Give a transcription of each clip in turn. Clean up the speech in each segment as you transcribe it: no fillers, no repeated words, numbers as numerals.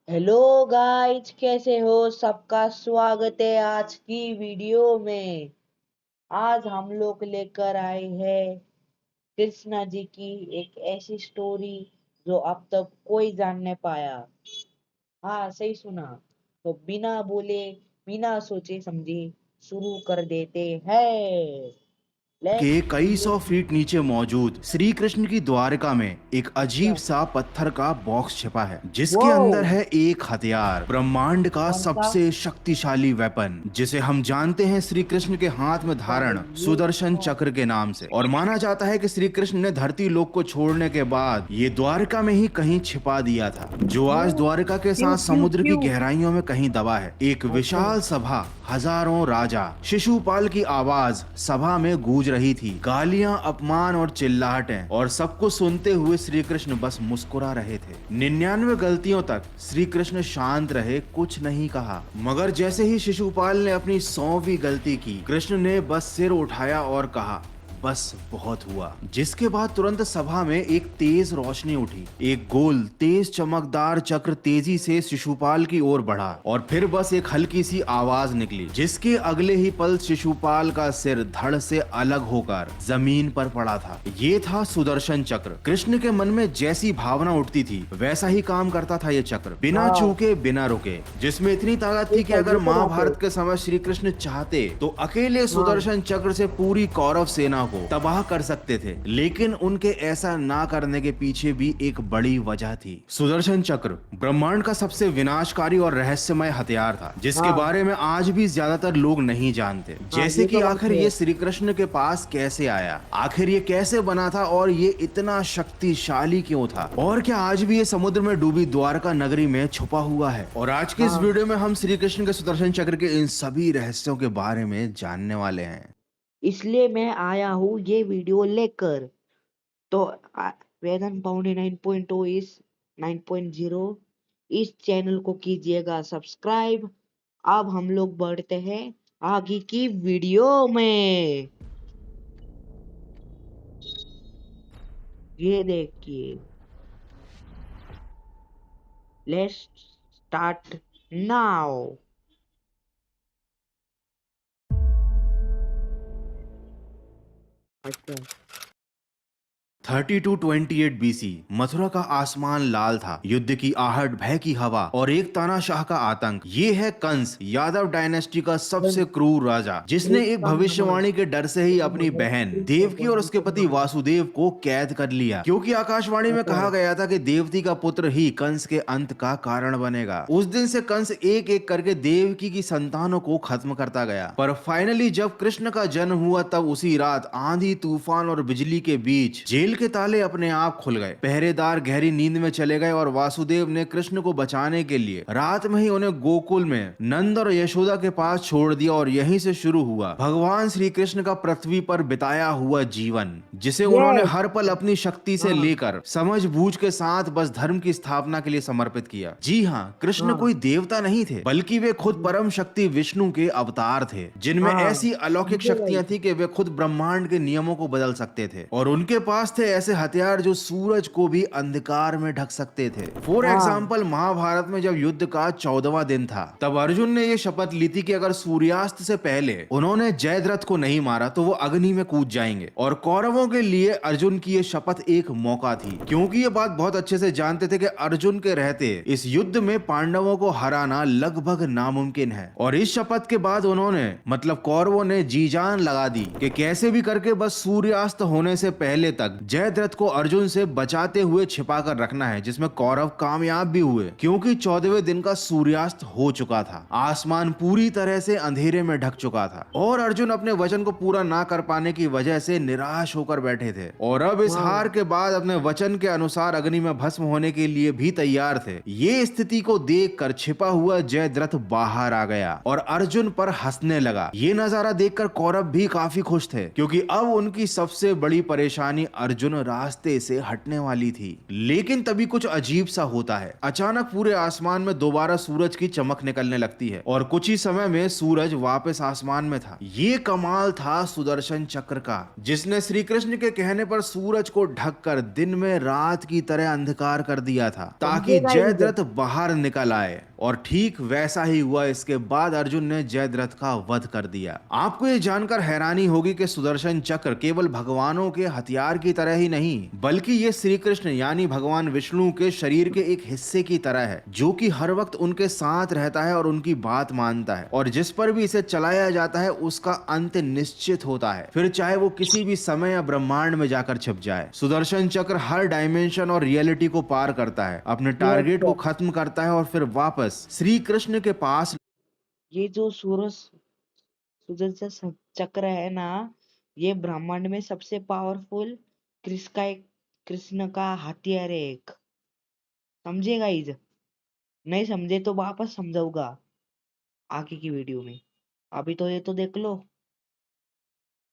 Hello guys, कैसे हो? सबका स्वागत है आज की वीडियो में। आज हम लोग लेकर आए हैं कृष्णा जी की एक ऐसी स्टोरी जो अब तक कोई जान नहीं पाया। हाँ, सही सुना। तो बिना बोले, बिना सोचे समझे शुरू कर देते हैं। के लेट्स कई सौ बिगिन। फीट नीचे मौजूद श्री कृष्ण की द्वारका में एक अजीब सा पत्थर का बॉक्स छिपा है, वो जिसके अंदर है एक हथियार, ब्रह्मांड का कौन सा? सबसे शक्तिशाली वेपन, जिसे हम जानते हैं श्री कृष्ण के हाथ में धारण ये सुदर्शन चक्र के नाम से। और माना जाता है कि श्री कृष्ण ने धरती लोक को छोड़ने के बाद ये द्वारका में ही कहीं छिपा दिया था, जो आज क्यों द्वारका के क्यों साथ क्यों समुद्र की क्यों? गहराइयों में कहीं दबा है। एक अच्छा। विशाल सभा, हजारों राजा, शिशुपाल की आवाज सभा में गूंज रही थी। गालियां, अपमान और चिल्लाहटें, और सबको सुनते हुए श्री कृष्ण बस मुस्कुरा रहे थे। 99 गलतियों तक श्री कृष्ण शांत रहे, कुछ नहीं कहा। मगर जैसे ही शिशुपाल ने अपनी 100वीं गलती की, कृष्ण ने बस सिर उठाया और कहा, बस बहुत हुआ। जिसके बाद तुरंत सभा में एक तेज रोशनी उठी। एक गोल तेज चमकदार चक्र तेजी से शिशुपाल की ओर बढ़ा, और फिर बस एक हल्की सी आवाज निकली, जिसके अगले ही पल शिशुपाल का सिर धड़ से अलग होकर जमीन पर पड़ा था। ये था सुदर्शन चक्र। कृष्ण के मन में जैसी भावना उठती थी, वैसा ही काम करता था ये चक्र, बिना हाँ, चूके बिना रुके, जिसमें इतनी ताकत थी कि अगर ये तो बात है। महाभारत के समय श्री कृष्ण चाहते तो अकेले हाँ, सुदर्शन चक्र से पूरी कौरव सेना को तबाह कर सकते थे। लेकिन उनके ऐसा ना करने के पीछे भी एक बड़ी वजह थी। सुदर्शन चक्र ब्रह्मांड का सबसे विनाशकारी और रहस्यमय हथियार था, जिसके हाँ, बारे में आज भी ज्यादातर लोग नहीं जानते। हाँ, जैसे ये कि तो बात आखिर है। ये श्री कृष्ण के पास कैसे आया, आखिर ये कैसे बना था, और ये इतना शक्तिशाली क्यों था, और क्या आज भी ये समुद्र में डूबी द्वारका नगरी में छुपा हुआ है। और आज की इस हाँ, वीडियो में हम श्री कृष्ण के सुदर्शन चक्र के इन सभी रहस्यों के बारे में जानने वाले हैं। इसलिए मैं आया हूँ ये वीडियो लेकर। तो वेदन पाउंडे 9.0 इस 9.0 इस चैनल को कीजिएगा सब्सक्राइब। अब हम लोग बढ़ते हैं आगे की वीडियो में। ये देखिए, लेट्स स्टार्ट नाउ। अच्छा। 3228 BC मथुरा का आसमान लाल था। युद्ध की आहट, भय की हवा और एक तानाशाह का आतंक। ये है कंस, यादव डायनेस्टी का सबसे क्रूर राजा, जिसने एक कृष्ण नमः। भविष्यवाणी के डर से ही अपनी नमः बहन कृष्ण देवकी और उसके पति परमेश्वर। वासुदेव को कैद कर लिया, क्योंकि आकाशवाणी में अच्छा। कहा गया था कि देवती का पुत्र ही कंस के अंत का कारण बनेगा। उस दिन से कंस एक एक करके देवकी की संतानों को खत्म करता गया। पर फाइनली जब कृष्ण का जन्म हुआ, तब उसी रात आंधी, तूफान और बिजली के बीच जेल के ताले अपने आप खुल गए। पहरेदार गहरी नींद में चले गए, और वासुदेव ने कृष्ण को बचाने के लिए रात में ही उन्हें गोकुल में नंद और यशोदा के पास छोड़ दिया। और यहीं से शुरू हुआ भगवान श्री कृष्ण का पृथ्वी पर बिताया हुआ जीवन, जिसे उन्होंने यस। हर पल अपनी शक्ति से हाँ, लेकर समझ बूझ के साथ बस धर्म की स्थापना के लिए समर्पित किया। जी हाँ, कृष्ण हाँ, कोई देवता नहीं थे, बल्कि वे खुद परम शक्ति विष्णु के अवतार थे, जिनमें हाँ, ऐसी अलौकिक समझे भाई। शक्तियां थी कि वे खुद ब्रह्मांड के नियमों को बदल सकते थे। और उनके पास थे ऐसे हथियार जो सूरज को भी अंधकार में ढक सकते थे। फॉर हाँ, एग्जाम्पल, महाभारत में जब युद्ध का 14वां दिन था, तब अर्जुन ने यह शपथ ली थी कि अगर सूर्यास्त से पहले उन्होंने जयद्रथ को नहीं मारा तो वो अग्नि में कूद जाएंगे। और कौरवों के लिए अर्जुन की यह शपथ एक मौका थी, क्योंकि ये बात बहुत अच्छे से जानते थे कि अर्जुन के रहते इस युद्ध में पांडवों को हराना लगभग नामुमकिन है। और इस शपथ के बाद उन्होंने, मतलब कौरवों ने, जी जान लगा दी कि कैसे भी करके बस सूर्यास्त होने से पहले तक जयद्रथ को अर्जुन से बचाते हुए छिपा कर रखना है, जिसमें कौरव कामयाब भी हुए, क्योंकि 14वें दिन का सूर्यास्त हो चुका था। आसमान पूरी तरह से अंधेरे में ढक चुका था, और अर्जुन अपने वचन को पूरा ना कर पाने की वजह से निराश होकर बैठे थे, और अब इस हाँ, हार के बाद अपने वचन के अनुसार अग्नि में भस्म होने के लिए भी तैयार थे। ये स्थिति को देखकर छिपा हुआ जयद्रथ बाहर आ गया और अर्जुन पर हंसने लगा। ये नजारा देखकर कौरव भी काफी खुश थे, क्योंकि अब उनकी सबसे बड़ी परेशानी अर्जुन अर्जुन रास्ते से हटने वाली थी। लेकिन तभी कुछ अजीब सा होता है। अचानक पूरे आसमान में दोबारा सूरज की चमक निकलने लगती है और कुछ ही समय में सूरज वापस आसमान में था। ये कमाल था सुदर्शन चक्र का, जिसने श्री कृष्ण के कहने पर सूरज को ढककर दिन में रात की तरह अंधकार कर दिया था ताकि समझे गाइस? जयद्रथ बाहर निकल आए। और ठीक वैसा ही हुआ। इसके बाद अर्जुन ने जयद्रथ का वध कर दिया। आपको ये जानकर हैरानी होगी कि सुदर्शन चक्र केवल भगवानों के हथियार की तरह ही नहीं, बल्कि ये श्री कृष्ण यानी भगवान विष्णु के शरीर के एक हिस्से की तरह है, जो कि हर वक्त उनके साथ रहता है और उनकी बात मानता है। और जिस पर भी इसे चलाया जाता है उसका अंत निश्चित होता है, फिर चाहे वो किसी भी समय या ब्रह्मांड में जाकर छिप जाए। सुदर्शन चक्र हर डायमेंशन और रियलिटी को पार करता है, अपने टारगेट को खत्म करता है और फिर वापस श्री कृष्ण के पास। ये जो सुदर्शन चक्र है ना, ये ब्रह्मांड में सबसे पावरफुल कृष्ण का हथियार है एक। समझे गाइज? नहीं समझे तो वापस समझाऊंगा आगे की वीडियो में। अभी तो ये तो देख लो।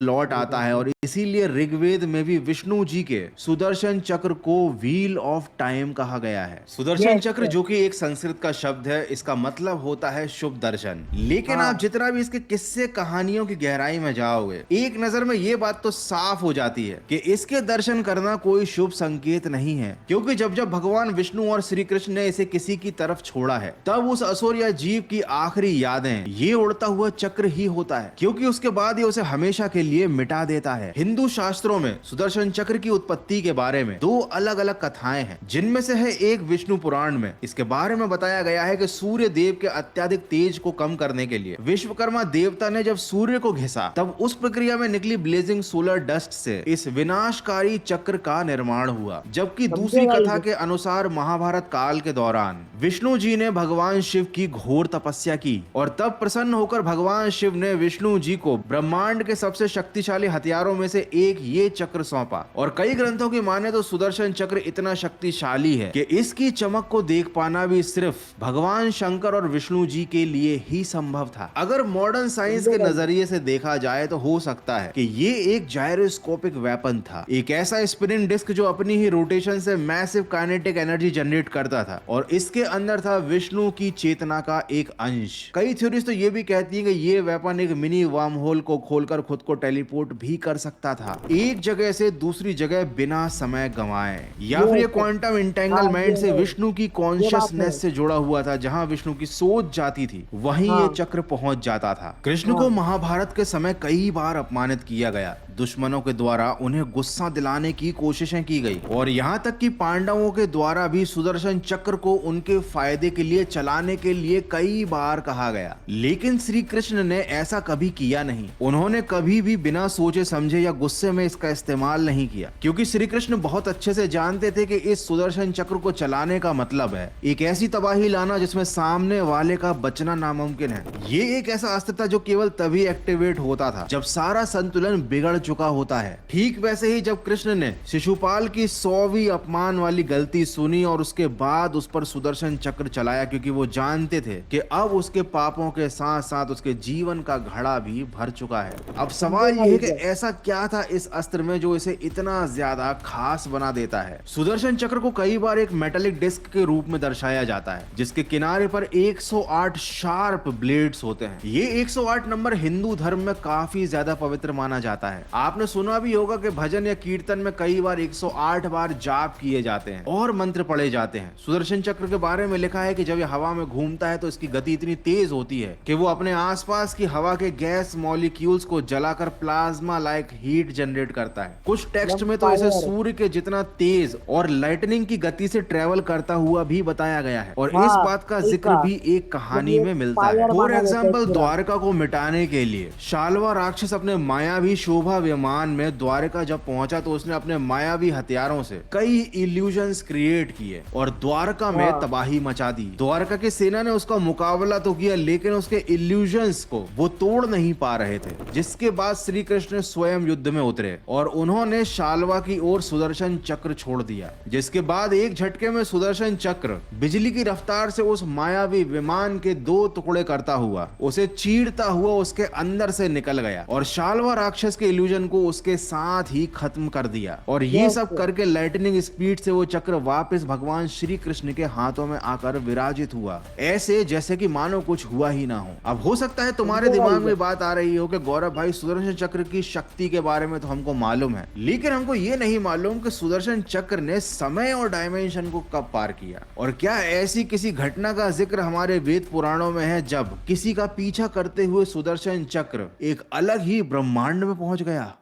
लौट आता है और इसीलिए ऋग्वेद में भी विष्णु जी के सुदर्शन चक्र को व्हील ऑफ टाइम कहा गया है। सुदर्शन चक्र जो कि एक संस्कृत का शब्द है, इसका मतलब होता है शुभ दर्शन। लेकिन आप जितना भी इसके किस्से कहानियों की गहराई में जाओगे, एक नजर में ये बात तो साफ हो जाती है कि इसके दर्शन करना कोई शुभ संकेत नहीं है, क्योंकि जब जब भगवान विष्णु और श्री कृष्ण ने इसे किसी की तरफ छोड़ा है, तब उस असुर या जीव की आखिरी यादें ये उड़ता हुआ चक्र ही होता है, क्योंकि उसके बाद ये उसे हमेशा के लिए मिटा देता है। हिंदू शास्त्रों में सुदर्शन चक्र की उत्पत्ति के बारे में दो अलग अलग कथाएं हैं, जिनमें से है एक विष्णु पुराण में। इसके बारे में बताया गया है कि सूर्य देव के अत्यधिक तेज को कम करने के लिए विश्वकर्मा देवता ने जब सूर्य को घिसा, तब उस प्रक्रिया में निकली ब्लेजिंग सोलर डस्ट से इस विनाशकारी चक्र का निर्माण हुआ। जबकि दूसरी कथा के अनुसार महाभारत काल के दौरान विष्णु जी ने भगवान शिव की घोर तपस्या की और तब प्रसन्न होकर भगवान शिव ने विष्णु जी को ब्रह्मांड के सबसे शक्तिशाली हथियारों में से एक ये चक्र सौंपा। और कई ग्रंथों की माने तो सुदर्शन चक्र इतना शक्तिशाली है कि इसकी चमक को देख पाना भी सिर्फ भगवान शंकर और विष्णु जी के लिए ही संभव था। अगर मॉडर्न साइंस के नजरिए से देखा जाए तो हो सकता है कि ये एक जायरोस्कोपिक वेपन था, एक ऐसा स्पिनिंग डिस्क जो अपनी ही रोटेशन से मैसिव काइनेटिक एनर्जी जनरेट करता था, और इसके अंदर था विष्णु की चेतना का एक अंश। कई थ्योरीज तो ये भी कहती है कि ये वेपन एक मिनी वर्म होल को खोलकर खुद को टेलीपोर्ट भी कर सकता था, एक जगह से दूसरी जगह बिना समय गंवाए, या फिर ये क्वांटम इंटेंगलमेंट से विष्णु की कॉन्शियसनेस से जुड़ा हुआ था। जहां विष्णु की सोच जाती थी वहीं ये चक्र पहुंच जाता था। कृष्ण को महाभारत के समय कई बार अपमानित किया गया, दुश्मनों के द्वारा उन्हें गुस्सा दिलाने की कोशिशें की गई, और यहाँ तक कि पांडवों के द्वारा भी सुदर्शन चक्र को उनके फायदे के लिए चलाने के लिए कई बार कहा गया। लेकिन श्री कृष्ण ने ऐसा कभी किया नहीं। उन्होंने कभी भी बिना सोचे समझे या गुस्से में इसका इस्तेमाल नहीं किया, क्योंकि श्री कृष्ण बहुत अच्छे से जानते थे कि इस सुदर्शन चक्र को चलाने का मतलब है एक ऐसी तबाही लाना जिसमें सामने वाले का बचना नामुमकिन है। ये एक ऐसा अस्त्र था जो केवल तभी एक्टिवेट होता था जब सारा संतुलन बिगड़ चुका होता है। ठीक वैसे ही जब कृष्ण ने शिशुपाल की 100वीं अपमान वाली गलती सुनी और उसके बाद उस पर सुदर्शन चक्र चलाया, क्योंकि वो जानते थे कि अब उसके पापों के साथ साथ उसके जीवन का घड़ा भी भर चुका है। अब सवाल यह है कि ऐसा क्या था इस अस्त्र में जो इसे इतना ज्यादा खास बना देता है। सुदर्शन चक्र को कई बार एक मेटालिक डिस्क के रूप में दर्शाया जाता है, जिसके किनारे पर 108 शार्प ब्लेड्स होते हैं। ये 108 नंबर हिंदू धर्म में काफी ज्यादा पवित्र माना जाता है। आपने सुना भी होगा कि भजन या कीर्तन में कई बार 108 बार जाप किए जाते हैं और मंत्र पढ़े जाते हैं। सुदर्शन चक्र के बारे में लिखा है कि जब ये हवा में घूमता है तो इसकी गति इतनी तेज होती है कि वो अपने आसपास की हवा के गैस मॉलिक्यूल्स को जलाकर प्लाज्मा लाइक हीट जनरेट करता है। कुछ टेक्स्ट में तो इसे सूर्य के जितना तेज और लाइटनिंग की गति से ट्रेवल करता हुआ भी बताया गया है, और इस बात का जिक्र भी एक कहानी में मिलता है। फॉर एग्जाम्पल, द्वारका को मिटाने के लिए शाल्वा राक्षस अपने मायावी शोभा विमान में द्वारका जब पहुंचा तो उसने अपने मायावी हथियारों से कई इल्यूजन्स क्रिएट किए और द्वारका में तबाही मचा दी। द्वारका की सेना ने उसका मुकाबला तो किया, लेकिन उसके इल्यूजन्स को वो तोड़ नहीं पा रहे थे, जिसके बाद श्री कृष्ण स्वयं युद्ध में उतरे और उन्होंने शाल्वा की ओर सुदर्शन चक्र छोड़ दिया, जिसके बाद एक झटके में सुदर्शन चक्र बिजली की रफ्तार से उस मायावी विमान के 2 टुकड़े करता हुआ उसे चीरता हुआ उसके अंदर से निकल गया और शाल्वा राक्षस के इल्यूजन को उसके साथ ही खत्म कर दिया। और ये सब करके लाइटनिंग स्पीड से वो चक्र वापस भगवान श्री कृष्ण के हाथों में आकर विराजित हुआ, ऐसे जैसे कि मानो कुछ हुआ ही ना हो। अब हो सकता है तुम्हारे दिमाग में बात आ रही हो कि गौरव भाई, सुदर्शन चक्र की शक्ति के बारे में तो हमको मालूम है, लेकिन हमको ये नहीं मालूम कि सुदर्शन चक्र ने समय और डायमेंशन को कब पार किया। और क्या ऐसी किसी घटना का जिक्र हमारे वेद पुराणों में है जब किसी का पीछा करते हुए सुदर्शन चक्र एक अलग ही ब्रह्मांड में पहुंच गया?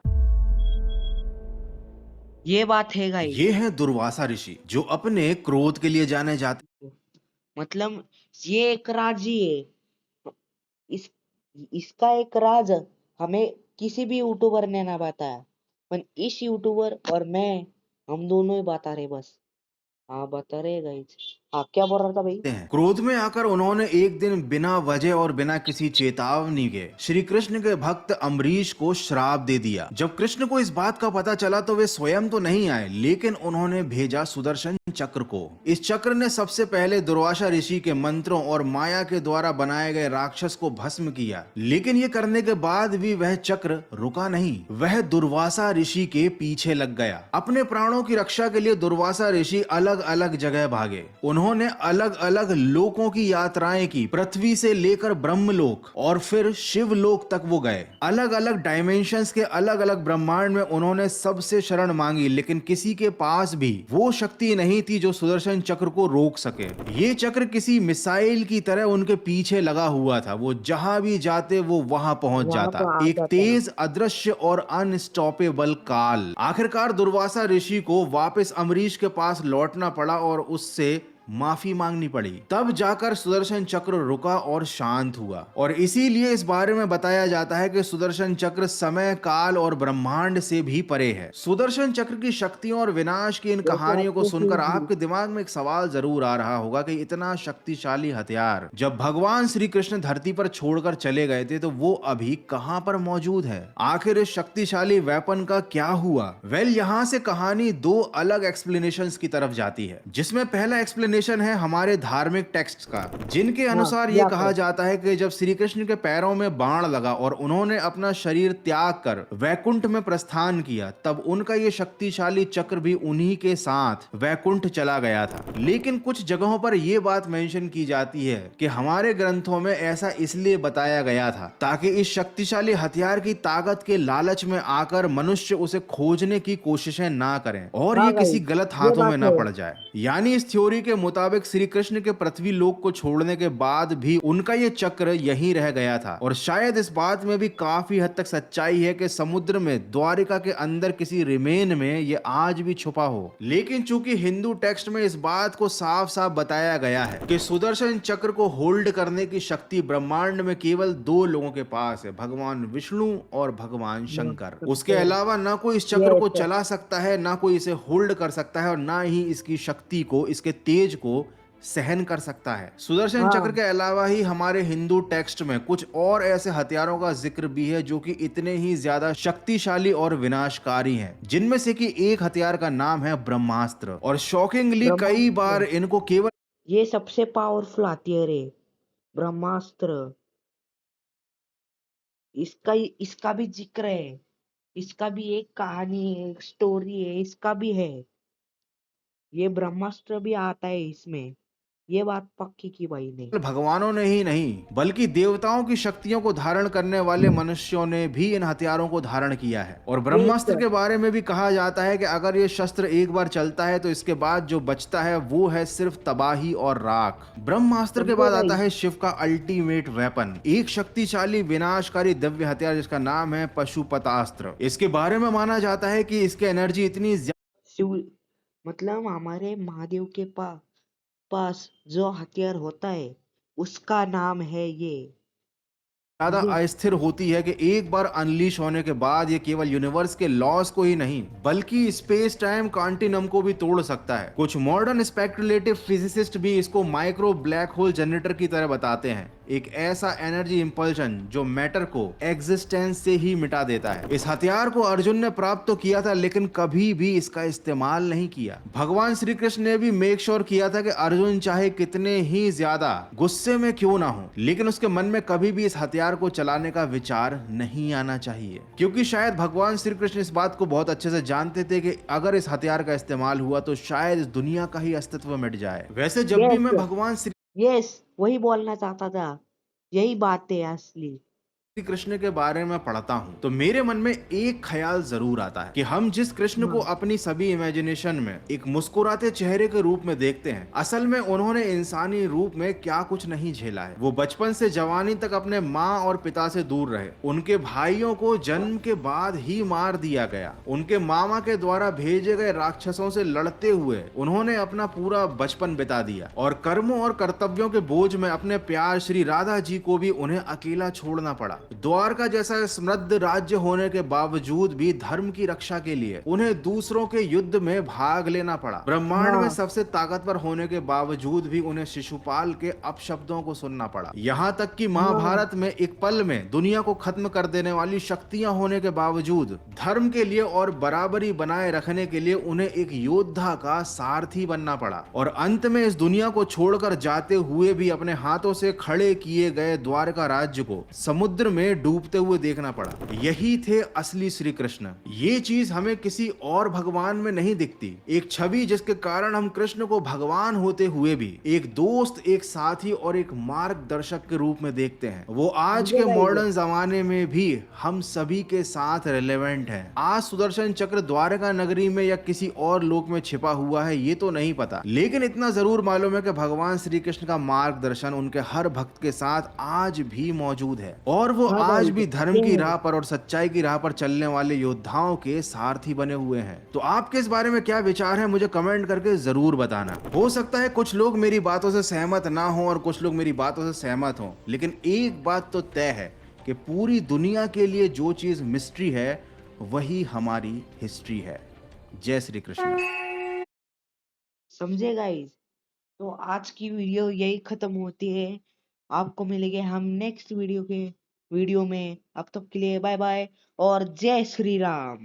ये बात है गाइस। ये है दुर्वासा ऋषि, जो अपने क्रोध के लिए जाने जाते। मतलब ये एक राज ही है। इस इसका एक राज हमें किसी भी यूट्यूबर ने ना बताया, पर इस यूट्यूबर और मैं, हम दोनों ही बता रहे बस। हाँ बता रहे गाइस। हाँ क्या बोल रहा था भाई? हैं। क्रोध में आकर उन्होंने एक दिन बिना वजह और बिना किसी चेतावनी के श्री कृष्ण के भक्त अम्बरीश को श्राप दे दिया। जब कृष्ण को इस बात का पता चला तो वे स्वयं तो नहीं आए, लेकिन उन्होंने भेजा सुदर्शन चक्र को। इस चक्र ने सबसे पहले दुर्वासा ऋषि के मंत्रों और माया के द्वारा बनाए गए राक्षस को भस्म किया, लेकिन ये करने के बाद भी वह चक्र रुका नहीं। वह दुर्वासा ऋषि के पीछे लग गया। अपने प्राणों की रक्षा के लिए दुर्वासा ऋषि अलग अलग जगह भागे। उन्होंने अलग अलग लोकों की यात्राएं की, पृथ्वी से लेकर ब्रह्मलोक और फिर शिवलोक तक वो गए। अलग अलग डायमेंशंस के अलग अलग ब्रह्मांड में उन्होंने सबसे शरण मांगी, लेकिन किसी के पास भी वो शक्ति नहीं थी जो सुदर्शन चक्र को रोक सके। ये चक्र किसी मिसाइल की तरह उनके पीछे लगा हुआ था। वो जहां भी जाते वो वहां पहुंच जाता। एक तेज, अदृश्य और अनस्टॉपेबल काल। आखिरकार दुर्वासा ऋषि को वापस अम्बरीश के पास लौटना पड़ा और उससे माफी मांगनी पड़ी। तब जाकर सुदर्शन चक्र रुका और शांत हुआ। और इसीलिए इस बारे में बताया जाता है कि सुदर्शन चक्र समय, काल और ब्रह्मांड से भी परे है। सुदर्शन चक्र की शक्तियों और विनाश की इन कहानियों को सुनकर आपके दिमाग में एक सवाल जरूर आ रहा होगा कि इतना शक्तिशाली हथियार जब भगवान श्री कृष्ण धरती पर छोड़कर चले गए थे तो वो अभी कहां पर मौजूद है? आखिर इस शक्तिशाली वेपन का क्या हुआ? यहाँ से कहानी 2 अलग एक्सप्लेनेशंस की तरफ जाती है, जिसमें पहला एक्सप्लेनेशन है हमारे धार्मिक टेक्स्ट का, जिनके अनुसार यह कहा जाता है कि जब श्री कृष्ण के पैरों में बाण लगा और उन्होंने अपना शरीर त्याग कर वैकुंठ में प्रस्थान किया, तब उनका यह शक्तिशाली चक्र भी उन्हीं के साथ वैकुंठ चला गया था। लेकिन कुछ जगहों पर यह बात मेंशन की जाती है कि हमारे ग्रंथों में ऐसा इसलिए बताया गया था ताकि इस शक्तिशाली हथियार की ताकत के लालच में आकर मनुष्य उसे खोजने की कोशिशें ना करें और ये किसी गलत हाथों में ना पड़ जाए। यानी इस थ्योरी के मुताबिक श्री कृष्ण के पृथ्वी लोक को छोड़ने के बाद भी उनका ये चक्र यहीं रह गया था। और शायद इस बात में भी काफी हद तक सच्चाई है कि समुद्र में द्वारिका के अंदर किसी रिमेन में ये आज भी छुपा हो। लेकिन चूंकि हिंदू टेक्स्ट में इस बात को साफ साफ बताया गया है कि सुदर्शन चक्र को होल्ड करने की शक्ति ब्रह्मांड में केवल 2 लोगों के पास है, भगवान विष्णु और भगवान शंकर। उसके अलावा ना कोई इस चक्र को चला सकता है, ना कोई इसे होल्ड कर सकता है और ना ही इसकी शक्ति को, इसके तेज को सहन कर सकता है। सुदर्शन चक्र के अलावा ही हमारे हिंदू टेक्स्ट में कुछ और ऐसे हथियारों का जिक्र भी है जो कि इतने ही ज्यादा शक्तिशाली और विनाशकारी हैं, जिनमें से कि एक हथियार का नाम है ब्रह्मास्त्र। और शॉकिंगली कई बार इनको केवल ये सबसे पावरफुल हथियार है ब्रह्मास्त्र। इसका भी जिक्र है, इसका भी एक कहानी है, एक स्टोरी है, इसका भी है। ये ब्रह्मास्त्र भी आता है इसमें, ये बात पक्की की भाई ने। भगवानों ने ही नहीं बल्कि देवताओं की शक्तियों को धारण करने वाले मनुष्यों ने भी इन हथियारों को धारण किया है। और ब्रह्मास्त्र के बारे में भी कहा जाता है कि अगर ये शस्त्र एक बार चलता है तो इसके बाद जो बचता है वो है सिर्फ तबाही और राख। ब्रह्मास्त्र के बाद आता है शिव का अल्टीमेट वेपन, एक शक्तिशाली विनाशकारी दिव्य हथियार जिसका नाम है पशुपतास्त्र। इसके बारे में माना जाता है कि इसकी एनर्जी इतनी शिव मतलब हमारे महादेव के पास जो हथियार होता है उसका नाम है ये ज्यादा अस्थिर होती है कि एक बार अनलीश होने के बाद ये केवल यूनिवर्स के लॉस को ही नहीं बल्कि स्पेस टाइम कॉन्टिनम को भी तोड़ सकता है। कुछ मॉडर्न स्पेक्युलेटिव फिजिसिस्ट भी इसको माइक्रो ब्लैक होल जनरेटर की तरह बताते हैं। एक ऐसा एनर्जी इंपल्शन जो मैटर को एग्जिस्टेंस से ही मिटा देता है। इस हथियार को अर्जुन ने प्राप्त तो किया था, लेकिन कभी भी इसका इस्तेमाल नहीं किया। भगवान श्री कृष्ण ने भी मेक श्योर किया था कि अर्जुन चाहे कितने ही ज्यादा गुस्से में क्यों ना हो, लेकिन उसके मन में कभी भी इस हथियार को चलाने का विचार नहीं आना चाहिए, क्योंकि शायद भगवान श्री कृष्ण इस बात को बहुत अच्छे से जानते थे कि अगर इस हथियार का इस्तेमाल हुआ तो शायद इस दुनिया का ही अस्तित्व मिट जाए। वैसे जब भी यस, मैं भगवान श्री यस, वही बोलना चाहता था। यही बात है असली। श्री कृष्ण के बारे में पढ़ता हूँ तो मेरे मन में एक ख्याल जरूर आता है कि हम जिस कृष्ण को हाँ, अपनी सभी इमेजिनेशन में एक मुस्कुराते चेहरे के रूप में देखते हैं, असल में उन्होंने इंसानी रूप में क्या कुछ नहीं झेला है। वो बचपन से जवानी तक अपने माँ और पिता से दूर रहे। उनके भाइयों को जन्म के बाद ही मार दिया गया। उनके मामा के द्वारा भेजे गए राक्षसों से लड़ते हुए उन्होंने अपना पूरा बचपन बिता दिया, और कर्मों और कर्तव्यों के बोझ में अपने प्यार श्री राधा जी को भी उन्हें अकेला छोड़ना पड़ा। द्वारका जैसा समृद्ध राज्य होने के बावजूद भी धर्म की रक्षा के लिए उन्हें दूसरों के युद्ध में भाग लेना पड़ा। ब्रह्मांड में हाँ, सबसे ताकतवर होने के बावजूद भी उन्हें शिशुपाल के अपशब्दों को सुनना पड़ा। यहाँ तक कि हाँ, महाभारत में एक पल में दुनिया को खत्म कर देने वाली शक्तियां होने के बावजूद धर्म के लिए और बराबरी बनाए रखने के लिए उन्हें एक योद्धा का सारथी बनना पड़ा, और अंत में इस दुनिया को छोड़कर जाते हुए भी अपने हाथों से खड़े किए गए द्वारका राज्य को समुद्र में डूबते हुए देखना पड़ा। यही थे असली श्री कृष्ण। ये चीज हमें किसी और भगवान में नहीं दिखती। एक छवि जिसके कारण हम कृष्ण को भगवान होते हुए भी एक दोस्त, एक साथी और एक मार्गदर्शक के रूप में देखते हैं। वो आज समझे के गाइस? मॉडर्न जमाने में भी हम सभी के साथ रिलेवेंट है। आज सुदर्शन चक्र द्वारका नगरी में या किसी और लोक में छिपा हुआ है ये तो नहीं पता, लेकिन इतना जरूर मालूम है कि भगवान श्री कृष्ण का मार्गदर्शन उनके हर भक्त के साथ आज भी मौजूद है, और वो हाँ आज गाइस, भी धर्म ये की है। राह पर और सच्चाई की राह पर चलने वाले योद्धाओं के सारथी बने हुए हैं। तो आपके इस बारे में क्या विचार है, मुझे कमेंट करके जरूर बताना। हो सकता है कुछ लोग मेरी बातों से सहमत ना हो और कुछ लोग मेरी बातों से सहमत हो, लेकिन एक बात तो तय है कि पूरी दुनिया के लिए जो चीज मिस्ट्री है वही हमारी हिस्ट्री है। जय श्री कृष्ण। समझे गाइस? तो आज की वीडियो यही खत्म होती है। आपको मिलेंगे हम नेक्स्ट वीडियो में। अब तक के लिए बाय बाय और जय श्री राम।